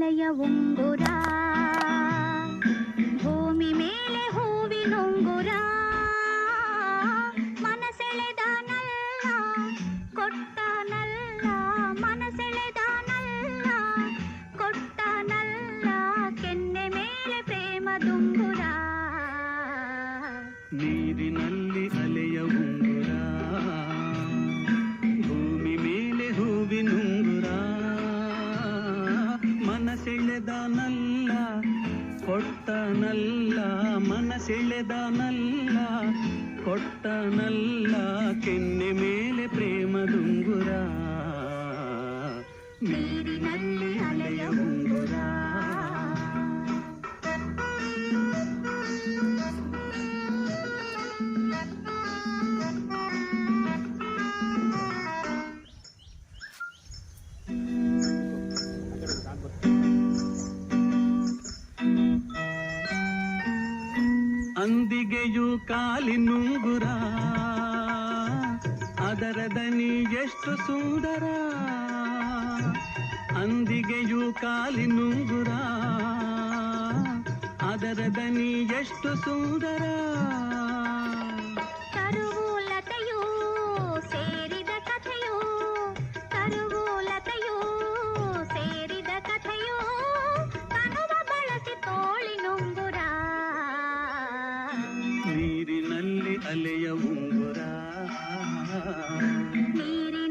ಅಲೆಯ ಉಂಗುರ, ಭೂಮಿ ಮೇಲೆ ಹೂವಿನುಂಗುರ, ಮನಸೆಳೆದಾನಲ್ಲ ಕೊಟ್ಟನಲ್ಲ, ಮನಸೆಳೆದಾನಲ್ಲ ಕೊಟ್ಟನಲ್ಲ, ಕೆನ್ನೆ ಮೇಲೆ ಪ್ರೇಮದುಂಗುರ. ನೀರಿನಲ್ಲಿ ಅಲೆಯ ಉಂಗುರ, ಭೂಮಿ ಮೇಲೆ ಹೂವಿನುಂಗುರ, ಮನಸೆಳೆದಾನಲ್ಲ ಕೊಟ್ಟನಲ್ಲ, ಮನಸೆಳೆದಾನಲ್ಲ ಕೊಟ್ಟನಲ್ಲ, ಕೆನ್ನೆ ಮೇಲೆ ಪ್ರೇಮದುಂಗುರ. ನೀರಿನಲ್ಲಿ ಅಲೆಯ ಉಂಗುರ. ಅಂದಿಗೆಯು ಕಾಲಿನುಂಗುರ, ಅದರ ದನಿ ಎಷ್ಟು ಸುಂದರ. ಅಂದಿಗೆಯು ಕಾಲಿನುಂಗುರ, ಅದರ ದನಿ ಎಷ್ಟು ಸುಂದರ. ಕರುವು ಲತೆಯೂ ಸೇರಿದ ಕಥೆಯೂ, ಕರುವು ಲತೆಯೂ ಸೇರಿದ ಕಥೆಯೂ, ಕನುವ ಬಳಸಿ ತೋಳಿನುಂಗುರ. ನೀರಿನಲ್ಲಿ ಅಲೆಯ ಉಂಗುರ, ನೀರಿನ